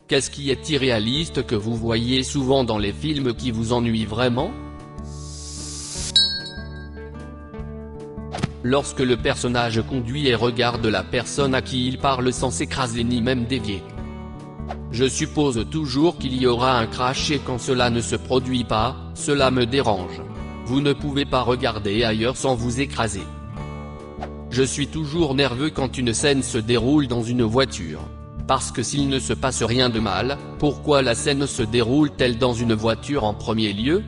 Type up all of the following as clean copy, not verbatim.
Qu'est-ce qui est irréaliste que vous voyez souvent dans les films qui vous ennuient vraiment? Lorsque le personnage conduit et regarde la personne à qui il parle sans s'écraser ni même dévier. Je suppose toujours qu'il y aura un crash et quand cela ne se produit pas, cela me dérange. Vous ne pouvez pas regarder ailleurs sans vous écraser. Je suis toujours nerveux quand une scène se déroule dans une voiture. Parce que s'il ne se passe rien de mal, pourquoi la scène se déroule-t-elle dans une voiture en premier lieu?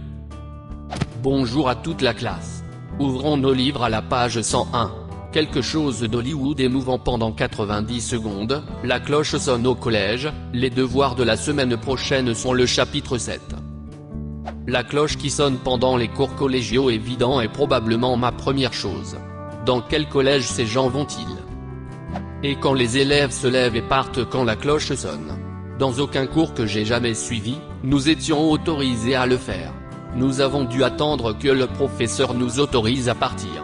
Bonjour à toute la classe. Ouvrons nos livres à la page 101. Quelque chose d'Hollywood émouvant pendant 90 secondes, la cloche sonne au collège, les devoirs de la semaine prochaine sont le chapitre 7. La cloche qui sonne pendant les cours collégiaux évident est probablement ma première chose. Dans quel collège ces gens vont-ils? Et quand les élèves se lèvent et partent quand la cloche sonne? Dans aucun cours que j'ai jamais suivi, nous étions autorisés à le faire. Nous avons dû attendre que le professeur nous autorise à partir.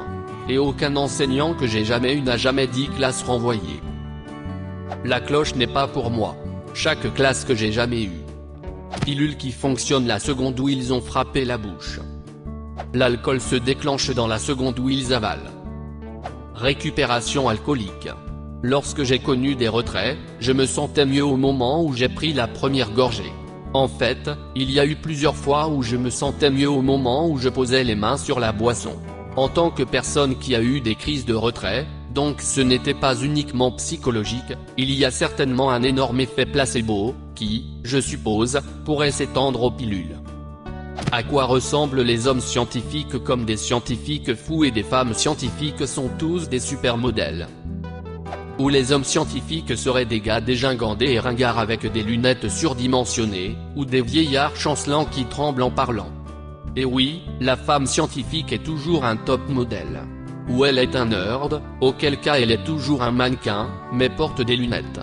Et aucun enseignant que j'ai jamais eu n'a jamais dit classe renvoyée. La cloche n'est pas pour moi. Chaque classe que j'ai jamais eue. Pilule qui fonctionne la seconde où ils ont frappé la bouche. L'alcool se déclenche dans la seconde où ils avalent. Récupération alcoolique. Lorsque j'ai connu des retraits, je me sentais mieux au moment où j'ai pris la première gorgée. En fait, il y a eu plusieurs fois où je me sentais mieux au moment où je posais les mains sur la boisson. En tant que personne qui a eu des crises de retrait, donc ce n'était pas uniquement psychologique, il y a certainement un énorme effet placebo, qui, je suppose, pourrait s'étendre aux pilules. À quoi ressemblent les hommes scientifiques comme des scientifiques fous et des femmes scientifiques sont tous des supermodèles? Ou les hommes scientifiques seraient des gars dégingandés et ringards avec des lunettes surdimensionnées, ou des vieillards chancelants qui tremblent en parlant. Et oui, la femme scientifique est toujours un top modèle. Ou elle est un nerd, auquel cas elle est toujours un mannequin, mais porte des lunettes.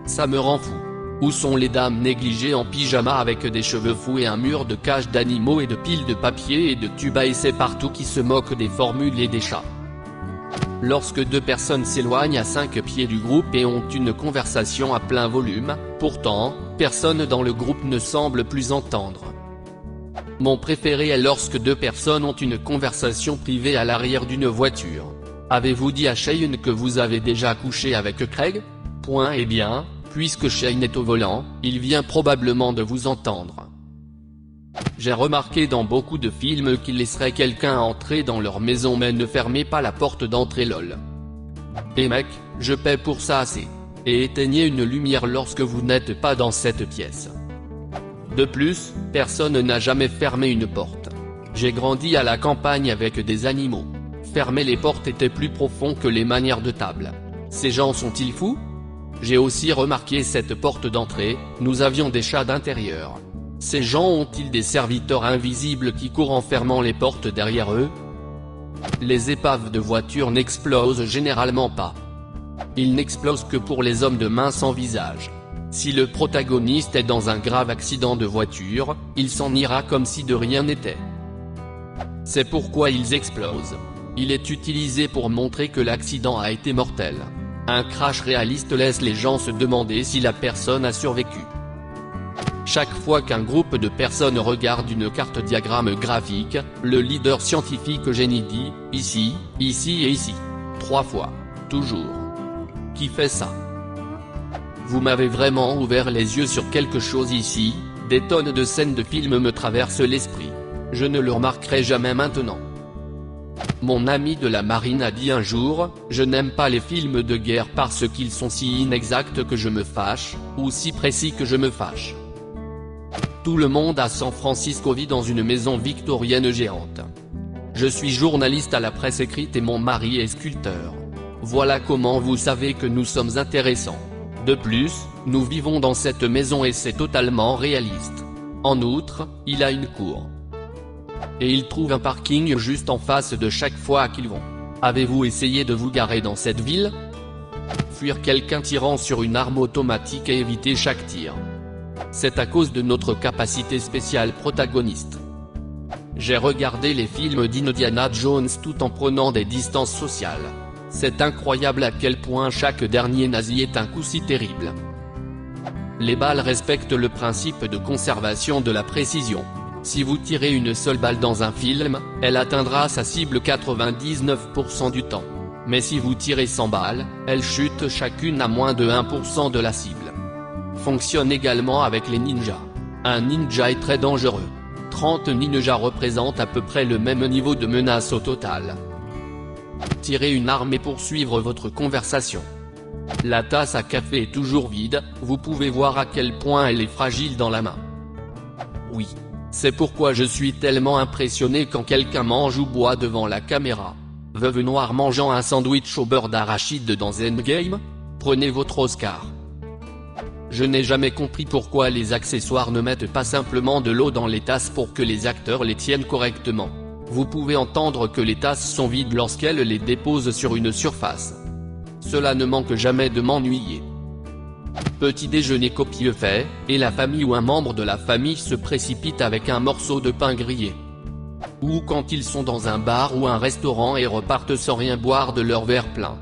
Ça me rend fou. Où sont les dames négligées en pyjama avec des cheveux fous et un mur de cages d'animaux et de piles de papier et de tubes à essai partout qui se moquent des formules et des chats? Lorsque deux personnes s'éloignent à 5 pieds du groupe et ont une conversation à plein volume, pourtant, personne dans le groupe ne semble plus entendre. Mon préféré est lorsque deux personnes ont une conversation privée à l'arrière d'une voiture. Avez-vous dit à Shane que vous avez déjà couché avec Craig? Eh bien, puisque Shane est au volant, il vient probablement de vous entendre. J'ai remarqué dans beaucoup de films qu'ils laisseraient quelqu'un entrer dans leur maison mais ne fermez pas la porte d'entrée lol. Et mec, je paie pour ça assez. Et éteignez une lumière lorsque vous n'êtes pas dans cette pièce. De plus, personne n'a jamais fermé une porte. J'ai grandi à la campagne avec des animaux. Fermer les portes était plus profond que les manières de table. Ces gens sont-ils fous? J'ai aussi remarqué cette porte d'entrée, nous avions des chats d'intérieur. Ces gens ont-ils des serviteurs invisibles qui courent en fermant les portes derrière eux? Les épaves de voitures n'explosent généralement pas. Ils n'explosent que pour les hommes de main sans visage. Si le protagoniste est dans un grave accident de voiture, il s'en ira comme si de rien n'était. C'est pourquoi ils explosent. Il est utilisé pour montrer que l'accident a été mortel. Un crash réaliste laisse les gens se demander si la personne a survécu. Chaque fois qu'un groupe de personnes regarde une carte diagramme graphique, le leader scientifique génie dit « ici, ici et ici ». 3 fois. Toujours. Qui fait ça? Vous m'avez vraiment ouvert les yeux sur quelque chose ici, des tonnes de scènes de films me traversent l'esprit. Je ne le remarquerai jamais maintenant. Mon ami de la marine a dit un jour, je n'aime pas les films de guerre parce qu'ils sont si inexacts que je me fâche, ou si précis que je me fâche. Tout le monde à San Francisco vit dans une maison victorienne géante. Je suis journaliste à la presse écrite et mon mari est sculpteur. Voilà comment vous savez que nous sommes intéressants. De plus, nous vivons dans cette maison et c'est totalement réaliste. En outre, il a une cour. Et il trouve un parking juste en face de chaque fois qu'ils vont. Avez-vous essayé de vous garer dans cette ville? Fuir quelqu'un tirant sur une arme automatique et éviter chaque tir. C'est à cause de notre capacité spéciale protagoniste. J'ai regardé les films d'Indiana Jones tout en prenant des distances sociales. C'est incroyable à quel point chaque dernier nazi est un coup si terrible. Les balles respectent le principe de conservation de la précision. Si vous tirez une seule balle dans un film, elle atteindra sa cible 99% du temps. Mais si vous tirez 100 balles, elles chutent chacune à moins de 1% de la cible. Fonctionne également avec les ninjas. Un ninja est très dangereux. 30 ninjas représentent à peu près le même niveau de menace au total. Tirez une arme et poursuivre votre conversation. La tasse à café est toujours vide, vous pouvez voir à quel point elle est fragile dans la main. Oui. C'est pourquoi je suis tellement impressionné quand quelqu'un mange ou boit devant la caméra. Veuve noire mangeant un sandwich au beurre d'arachide dans Endgame? Prenez votre Oscar. Je n'ai jamais compris pourquoi les accessoires ne mettent pas simplement de l'eau dans les tasses pour que les acteurs les tiennent correctement. Vous pouvez entendre que les tasses sont vides lorsqu'elles les déposent sur une surface. Cela ne manque jamais de m'ennuyer. Petit déjeuner copieux fait, et la famille ou un membre de la famille se précipite avec un morceau de pain grillé. Ou quand ils sont dans un bar ou un restaurant et repartent sans rien boire de leur verre plein.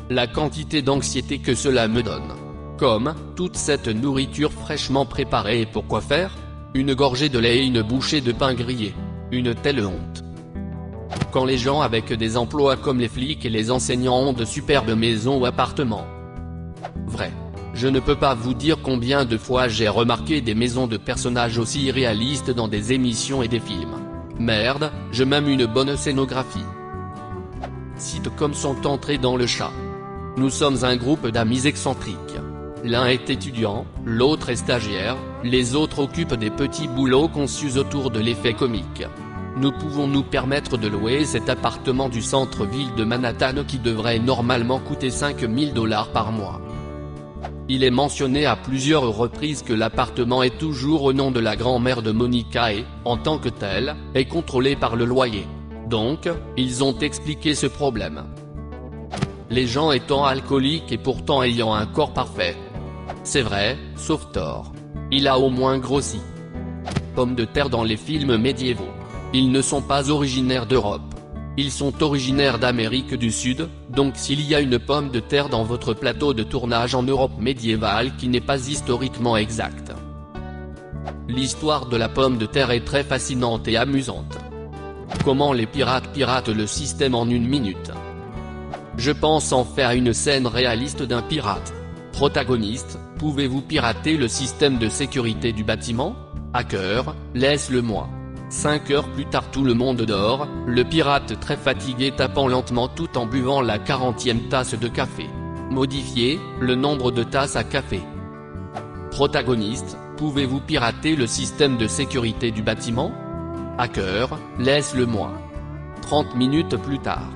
La quantité d'anxiété que cela me donne. Comme, toute cette nourriture fraîchement préparée et pour quoi faire? Une gorgée de lait et une bouchée de pain grillé. Une telle honte. Quand les gens avec des emplois comme les flics et les enseignants ont de superbes maisons ou appartements. Vrai. Je ne peux pas vous dire combien de fois j'ai remarqué des maisons de personnages aussi irréalistes dans des émissions et des films. Merde, je m'aime une bonne scénographie. Sitcoms sont entrés dans le chat. Nous sommes un groupe d'amis excentriques. L'un est étudiant, l'autre est stagiaire, les autres occupent des petits boulots conçus autour de l'effet comique. Nous pouvons nous permettre de louer cet appartement du centre-ville de Manhattan qui devrait normalement coûter 5 000 $ par mois. Il est mentionné à plusieurs reprises que l'appartement est toujours au nom de la grand-mère de Monica et, en tant que tel, est contrôlé par le loyer. Donc, ils ont expliqué ce problème. Les gens étant alcooliques et pourtant ayant un corps parfait. C'est vrai, sauf Thor. Il a au moins grossi. Pommes de terre dans les films médiévaux. Ils ne sont pas originaires d'Europe. Ils sont originaires d'Amérique du Sud, donc s'il y a une pomme de terre dans votre plateau de tournage en Europe médiévale qui n'est pas historiquement exacte. L'histoire de la pomme de terre est très fascinante et amusante. Comment les pirates piratent le système en 1 minute. Je pense en faire une scène réaliste d'un pirate. Protagoniste, pouvez-vous pirater le système de sécurité du bâtiment? Hacker, laisse-le-moi. 5 heures plus tard tout le monde dort, le pirate très fatigué tapant lentement tout en buvant la 40e tasse de café. Modifier, le nombre de tasses à café. Protagoniste, pouvez-vous pirater le système de sécurité du bâtiment? Hacker, laisse-le-moi. 30 minutes plus tard.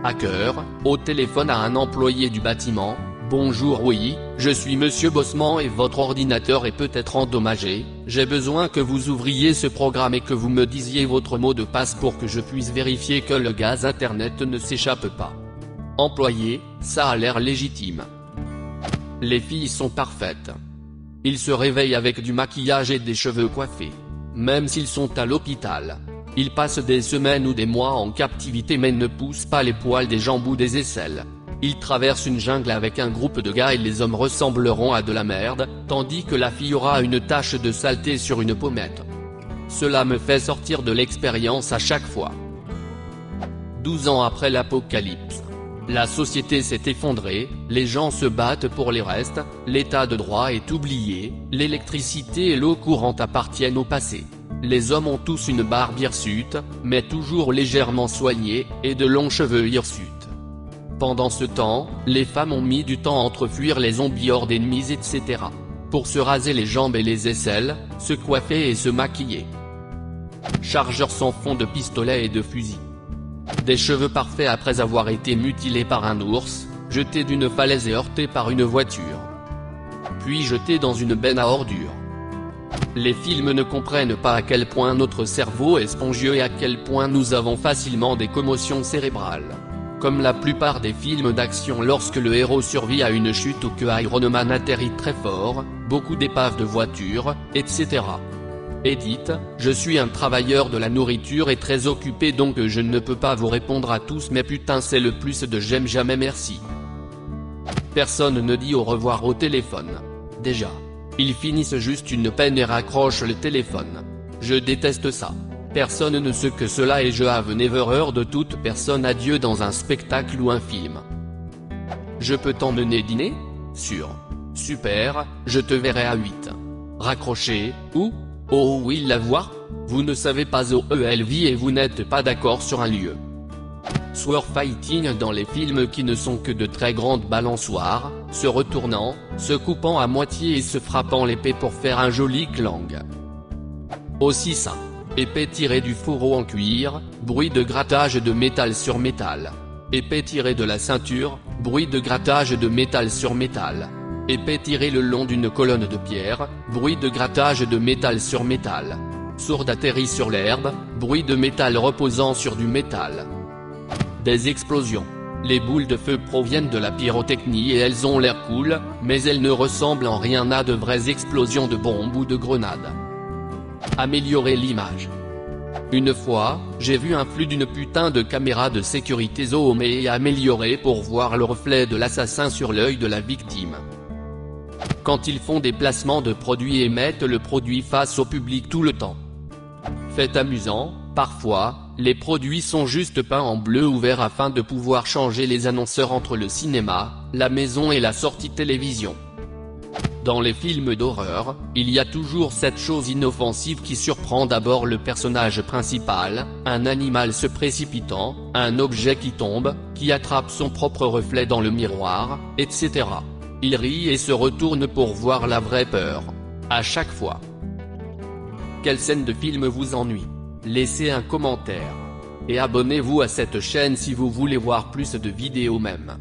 Hacker, au téléphone à un employé du bâtiment. Bonjour, oui, je suis Monsieur Bossman et votre ordinateur est peut-être endommagé, j'ai besoin que vous ouvriez ce programme et que vous me disiez votre mot de passe pour que je puisse vérifier que le gaz internet ne s'échappe pas. Employé, ça a l'air légitime. Les filles sont parfaites. Ils se réveillent avec du maquillage et des cheveux coiffés. Même s'ils sont à l'hôpital. Ils passent des semaines ou des mois en captivité mais ne poussent pas les poils des jambes ou des aisselles. Ils traversent une jungle avec un groupe de gars et les hommes ressembleront à de la merde, tandis que la fille aura une tache de saleté sur une pommette. Cela me fait sortir de l'expérience à chaque fois. 12 ans après l'apocalypse. La société s'est effondrée, les gens se battent pour les restes, l'état de droit est oublié, l'électricité et l'eau courante appartiennent au passé. Les hommes ont tous une barbe hirsute, mais toujours légèrement soignée, et de longs cheveux hirsutes. Pendant ce temps, les femmes ont mis du temps entre fuir les zombies hors d'ennemis etc. Pour se raser les jambes et les aisselles, se coiffer et se maquiller. Chargeurs sans fond de pistolets et de fusils. Des cheveux parfaits après avoir été mutilés par un ours, jetés d'une falaise et heurtés par une voiture. Puis jetés dans une benne à ordures. Les films ne comprennent pas à quel point notre cerveau est spongieux et à quel point nous avons facilement des commotions cérébrales. Comme la plupart des films d'action lorsque le héros survit à une chute ou que Iron Man atterrit très fort, beaucoup d'épaves de voitures, etc. Edith, je suis un travailleur de la nourriture et très occupé donc je ne peux pas vous répondre à tous mais putain c'est le plus de j'aime jamais merci. Personne ne dit au revoir au téléphone. Déjà. Ils finissent juste une peine et raccrochent le téléphone. Je déteste ça. Personne ne sait que cela et je have never heard toute personne adieu dans un spectacle ou un film. Je peux t'emmener dîner? Sûr. Super, je te verrai à 8. Raccroché, ou? Oh oui la voix? Vous ne savez pas où elle vit et vous n'êtes pas d'accord sur un lieu. Sword fighting dans les films qui ne sont que de très grandes balançoires, se retournant, se coupant à moitié et se frappant l'épée pour faire un joli clang. Aussi ça. Épée tirée du fourreau en cuir, bruit de grattage de métal sur métal. Épée tirée de la ceinture, bruit de grattage de métal sur métal. Épée tirée le long d'une colonne de pierre, bruit de grattage de métal sur métal. Sourde atterrit sur l'herbe, bruit de métal reposant sur du métal. Des explosions. Les boules de feu proviennent de la pyrotechnie et elles ont l'air cool, mais elles ne ressemblent en rien à de vraies explosions de bombes ou de grenades. Améliorer l'image. Une fois, j'ai vu un flux d'une putain de caméra de sécurité zoomée et améliorée pour voir le reflet de l'assassin sur l'œil de la victime. Quand ils font des placements de produits et mettent le produit face au public tout le temps. Fait amusant, parfois, les produits sont juste peints en bleu ou vert afin de pouvoir changer les annonceurs entre le cinéma, la maison et la sortie télévision. Dans les films d'horreur, il y a toujours cette chose inoffensive qui surprend d'abord le personnage principal, un animal se précipitant, un objet qui tombe, qui attrape son propre reflet dans le miroir, etc. Il rit et se retourne pour voir la vraie peur. À chaque fois. Quelle scène de film vous ennuie? Laissez un commentaire. Et abonnez-vous à cette chaîne si vous voulez voir plus de vidéos même.